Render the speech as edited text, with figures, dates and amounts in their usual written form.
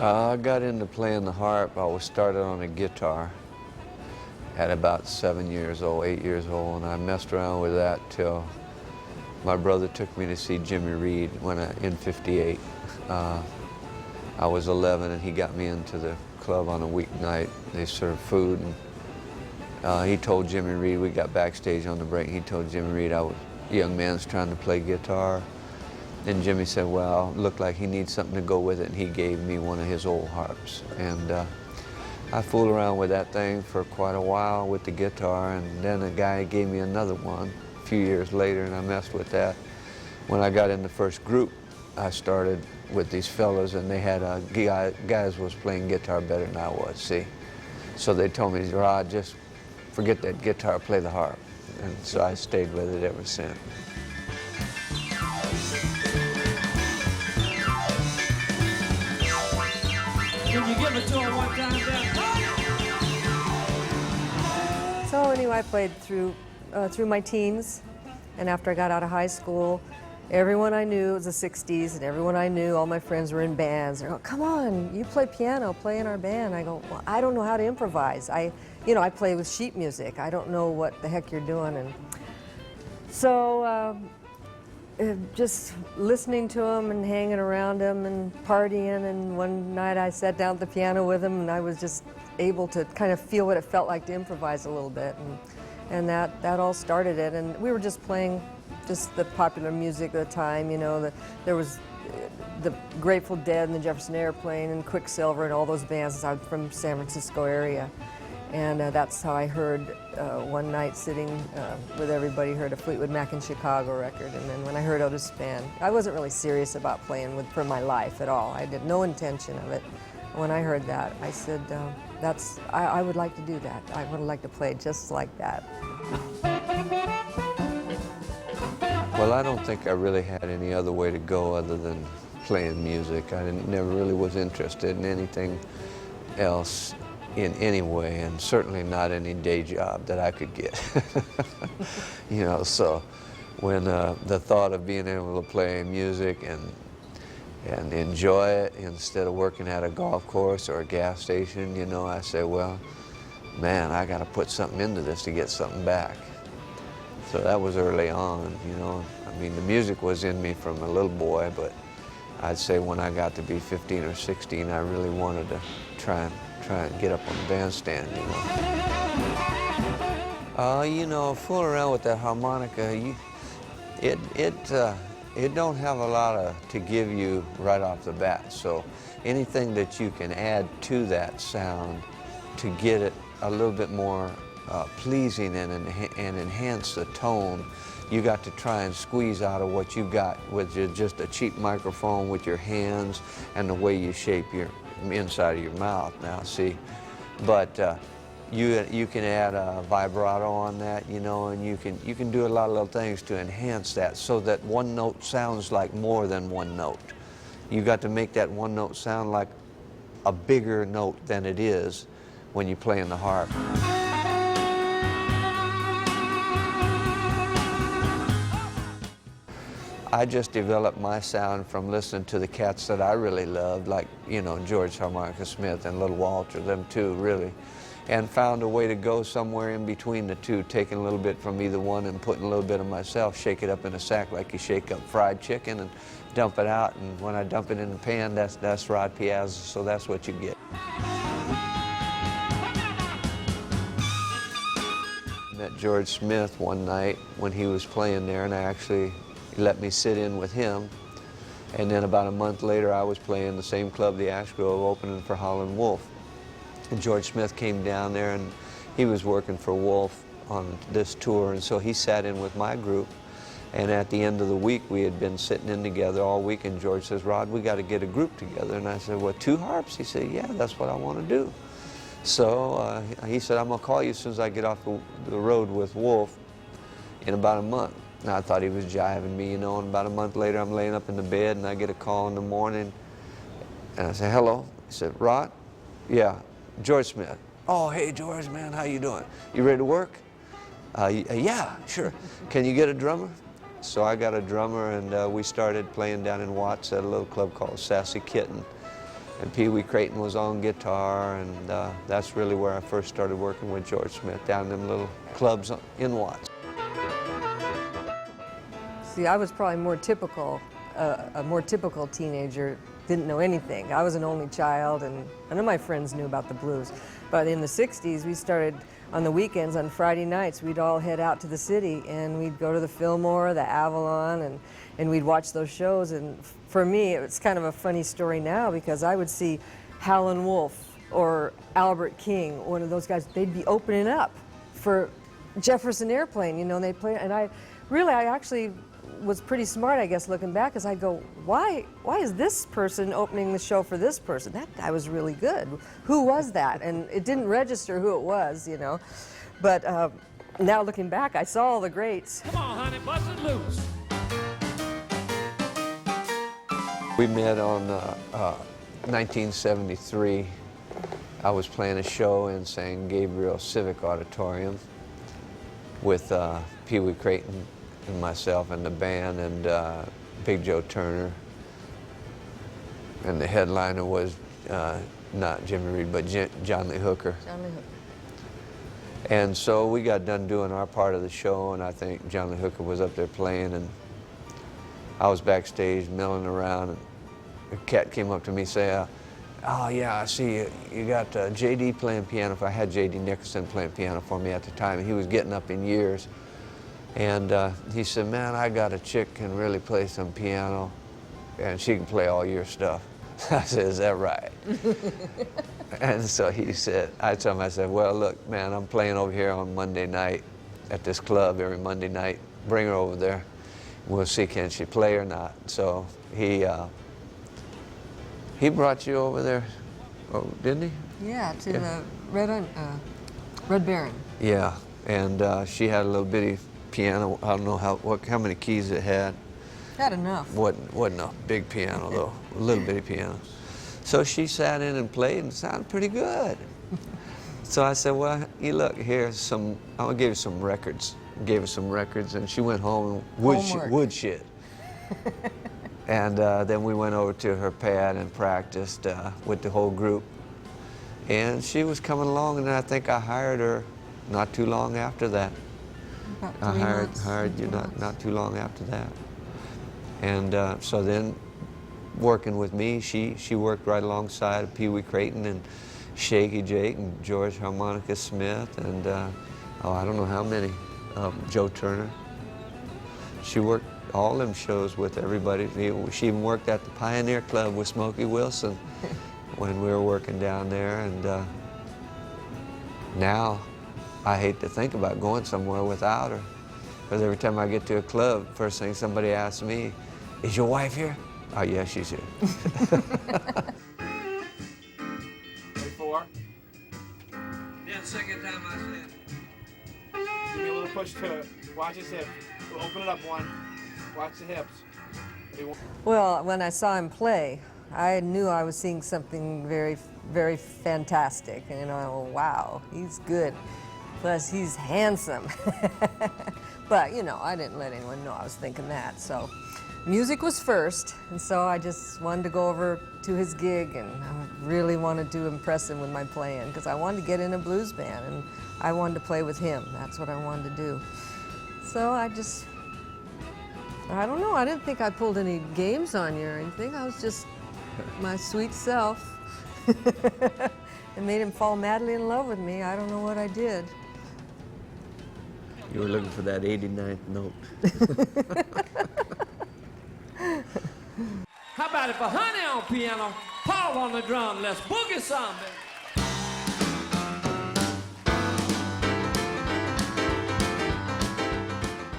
I got into playing the harp. I was started on a guitar at about 7 years old, 8 years old, and I messed around with that till my brother took me to see Jimmy Reed in '58. I was 11 and he got me into the club on a weeknight. They served food, and he told Jimmy Reed, we got backstage on the break, he told Jimmy Reed I was a young man's trying to play guitar. And Jimmy said, well, looked like he needs something to go with it, and he gave me one of his old harps. And I fooled around with that thing for quite a while with the guitar, and then a guy gave me another one a few years later, and I messed with that. When I got in the first group, I started with these fellas, and they had guys was playing guitar better than I was, see. So they told me, Rod, just forget that guitar, play the harp. And so I stayed with it ever since. Can you give it to him one time, Dan? So anyway, I played through my teens, and after I got out of high school, everyone I knew, it was the '60s, and everyone I knew, all my friends were in bands. They go, come on, you play piano, play in our band. I go, well, I don't know how to improvise. I play with sheet music. I don't know what the heck you're doing. And so just listening to him and hanging around him and partying, and one night I sat down at the piano with him, and I was just able to kind of feel what it felt like to improvise a little bit, and that all started it. And we were just playing just the popular music of the time, there was the Grateful Dead and the Jefferson Airplane and Quicksilver and all those bands. I'm from San Francisco area. And that's how I heard one night sitting with everybody, heard a Fleetwood Mac in Chicago record. And then when I heard Otis Spann, I wasn't really serious about playing for my life at all. I had no intention of it. When I heard that, I said, I would like to do that. I would like to play just like that. Well, I don't think I really had any other way to go other than playing music. I never really was interested in anything else in any way, and certainly not any day job that I could get. So when the thought of being able to play music and enjoy it instead of working at a golf course or a gas station, I say, well, man, I got to put something into this to get something back. So that was early on, I mean, the music was in me from a little boy, but I'd say when I got to be 15 or 16, I really wanted to try and get up on the bandstand, fooling around with that harmonica, it don't have a lot to give you right off the bat. So anything that you can add to that sound to get it a little bit more pleasing and enhance the tone, you got to try and squeeze out of what you got with just a cheap microphone with your hands and the way you shape your inside of your mouth now, see. But you can add a vibrato on that, and you can do a lot of little things to enhance that so that one note sounds like more than one note. You got to make that one note sound like a bigger note than it is when you're playing the harp. I just developed my sound from listening to the cats that I really loved, like, George Harmonica Smith and Little Walter, them two, really, and found a way to go somewhere in between the two, taking a little bit from either one and putting a little bit of myself, shake it up in a sack like you shake up fried chicken and dump it out, and when I dump it in the pan, that's Rod Piazza, so that's what you get. Met George Smith one night when he was playing there, and he let me sit in with him, and then about a month later I was playing the same club, the Ash Grove, opening for Howlin Wolf. And George Smith came down there, and he was working for Wolf on this tour, and so he sat in with my group, and at the end of the week we had been sitting in together all week, and George says, Rod, we got to get a group together. And I said, well, 2 harps? He said, yeah, that's what I want to do. So he said, I'm going to call you as soon as I get off the road with Wolf in about a month. And I thought he was jiving me, and about a month later I'm laying up in the bed and I get a call in the morning, and I say, hello. He said, Rod? Yeah, George Smith. Oh, hey George, man, how you doing? You ready to work? Yeah, sure. Can you get a drummer? So I got a drummer, and we started playing down in Watts at a little club called Sassy Kitten. And Wee Clayton was on guitar, and that's really where I first started working with George Smith, down in them little clubs in Watts. See, I was probably more typical, a more typical teenager, didn't know anything. I was an only child, and none of my friends knew about the blues. But in the 60s, we started on the weekends, on Friday nights, we'd all head out to the city, and we'd go to the Fillmore, the Avalon, and we'd watch those shows. And for me, it's kind of a funny story now, because I would see Howlin Wolf or Albert King, one of those guys, they'd be opening up for Jefferson Airplane, you know, and they'd play, and I actually was pretty smart, I guess, looking back, because I go, why is this person opening the show for this person? That guy was really good. Who was that? And it didn't register who it was, you know. But now looking back, I saw all the greats. Come on, honey, bust it loose. We met on 1973. I was playing a show in San Gabriel Civic Auditorium with Wee Clayton and myself and the band, and Big Joe Turner. And the headliner was not Jimmy Reed, but John Lee Hooker. John Lee Hooker. And so we got done doing our part of the show, and I think John Lee Hooker was up there playing, and I was backstage milling around, and a cat came up to me saying, oh yeah, I see you got J.D. playing piano. I had J.D. Nicholson playing piano for me at the time, and he was getting up in years. And he said, man, I got a chick can really play some piano, and she can play all your stuff. I said, is that right? And so he said, I told him, I said, well, look, man, I'm playing over here on Monday night at this club every Monday night. Bring her over there. We'll see can she play or not. So he brought you over there, oh, didn't he? Yeah, to the Red Baron. Yeah, and she had a little bitty piano. I don't know how many keys it had. Had enough. Wasn't a big piano though, a little bitty piano. So she sat in and played, and it sounded pretty good. So I said, well, you look, here's some, I'm gonna give you some records. Gave her some records, and she went home and wood shit. And then we went over to her pad and practiced with the whole group. And she was coming along, and I think I hired her not too long after that. About 3 months. hired you not too long after that. And so then, working with me, she worked right alongside of Wee Clayton and Shaky Jake and George Harmonica Smith and oh, I don't know how many, Joe Turner. She worked all them shows with everybody. She even worked at the Pioneer Club with Smokey Wilson when we were working down there. And now I hate to think about going somewhere without her, because every time I get to a club, first thing somebody asks me, is your wife here? Oh yeah, she's here. Ready, 4. Then second time I said. Give me a little push to it. Watch his hips. We'll open it up 1. Watch the hips. Well, when I saw him play, I knew I was seeing something very, very fantastic. And you know, wow, he's good. Plus, he's handsome. But, you know, I didn't let anyone know I was thinking that. So, music was first, and so I just wanted to go over to his gig, and I really wanted to impress him with my playing, because I wanted to get in a blues band, and I wanted to play with him. That's what I wanted to do. So I don't know, I didn't think I pulled any games on you or anything. I was just my sweet self. And made him fall madly in love with me. I don't know what I did. You were looking for that 89th note. How about it for Honey on piano, Paul on the drum? Let's boogie some, baby.